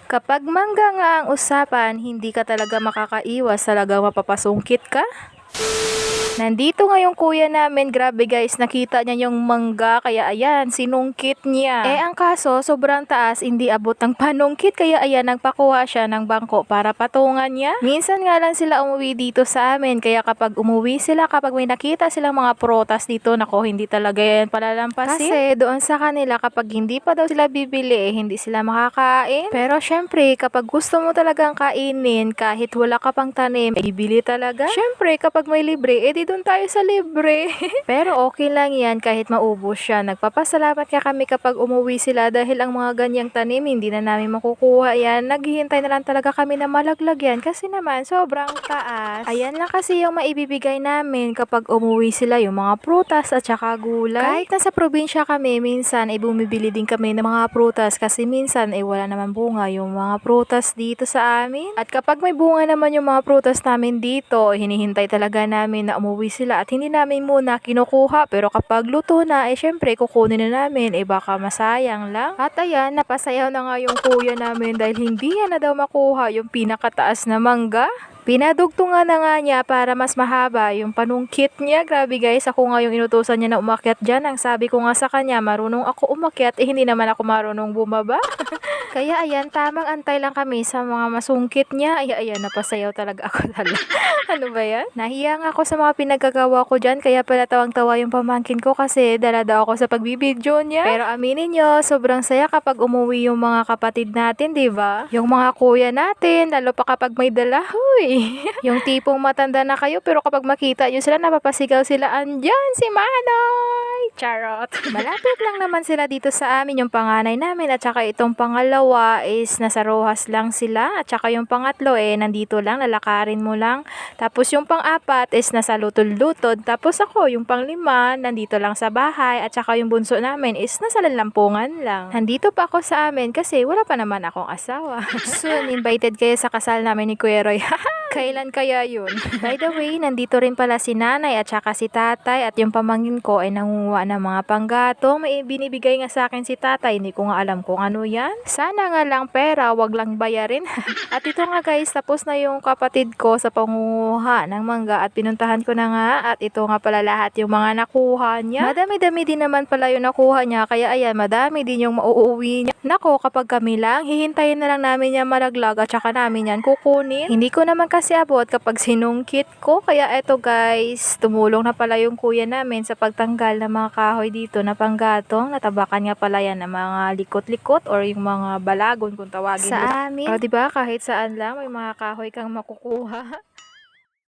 Kapag mangga nga ang usapan, hindi ka talaga makakaiwas, talagang mapapasungkit ka. Nandito nga yung kuya namin, grabe guys, nakita niya yung mangga, kaya ayan, sinungkit niya. Ang kaso, sobrang taas, hindi abot ng panungkit, kaya ayan, nagpakuha siya ng bangko para patungan niya. Minsan nga lang sila umuwi dito sa amin, kaya kapag umuwi sila, kapag may nakita silang mga prutas dito, nako, hindi talaga yan palalampasin. Kasi doon sa kanila, kapag hindi pa daw sila bibili, hindi sila makakain. Pero syempre, kapag gusto mo talagang kainin, kahit wala ka pang tanim, bibili talaga. Syempre, kapag may libre, edi doon tayo sa libre. Pero okay lang yan kahit maubos siya. Nagpapasalamat ka kami kapag umuwi sila dahil ang mga ganyang tanim hindi na namin makukuha yan. Naghihintay na lang talaga kami na malaglag yan kasi naman sobrang taas. Ayan lang kasi yung maibibigay namin kapag umuwi sila, yung mga prutas at saka gulay. Kahit nasa probinsya kami, minsan ay bumibili din kami ng mga prutas kasi minsan ay wala naman bunga yung mga prutas dito sa amin. At kapag may bunga naman yung mga prutas namin dito, hinihintay talaga namin na umuwi sila at hindi namin muna kinukuha, pero kapag luto na, syempre kukunin na namin, baka masayang lang. At ayan, napasayaw na nga yung kuya namin dahil hindi na daw makuha yung pinakataas na mangga. Pinadugtungan na nga niya para mas mahaba yung panungkit niya. Grabe guys, ako nga yung inutusan niya na umakyat dyan. Ang sabi ko nga sa kanya, marunong ako umakyat, hindi naman ako marunong bumaba. Kaya ayan, tamang antay lang kami sa mga masungkit niya. Ayan, napasayaw talaga ako talaga. Ano ba yan? Nahiya nga ako sa mga pinagkagawa ko dyan, kaya pala tawang-tawa yung pamangkin ko kasi dala daw ako sa pagbibidyo niya. Pero aminin nyo, sobrang saya kapag umuwi yung mga kapatid natin, di ba? Yung mga kuya natin, lalo pa kapag may dala. Huy! Yung tipong matanda na kayo, pero kapag makita nyo sila, napapasigaw sila, andyan si Manoy! Charot! Malapit lang naman sila dito sa amin, yung panganay namin, at saka itong pangalawa is nasa Rojas lang sila, at saka yung pangatlo nandito lang, lalakarin mo lang. Tapos yung pang-apat is nasa lutod-lutod. Tapos ako, yung pang-lima, nandito lang sa bahay. At saka yung bunso namin is nasa lalampungan lang. Nandito pa ako sa amin kasi wala pa naman akong asawa. Soon, invited kayo sa kasal namin ni Kuya Roy. Kailan kaya yun? By the way, nandito rin pala si nanay at saka si tatay. At yung pamangkin ko ay nangunguha ng mga panggatong. May binibigay nga sa akin si tatay. Hindi ko nga alam kung ano yan. Sana nga lang pera, wag lang bayarin. At ito nga guys, tapos na yung kapatid ko sa pangunguha ng mangga at pinuntahan ko na nga, at ito nga pala lahat yung mga nakuha niya. Madami-dami din naman pala yung nakuha niya, kaya ayan, madami din yung mauuwi niya. Nako, kapag kami lang, hihintayin na lang namin yan malaglag at saka namin yan kukunin. Hindi ko naman kasi abot kapag sinungkit ko, kaya eto guys, tumulong na pala yung kuya namin sa pagtanggal ng mga kahoy dito na panggatong. Natabakan nga pala yan ng mga likot-likot or yung mga balagon kung tawagin sa amin. O diba, kahit saan lang may mga kahoy kang makukuha.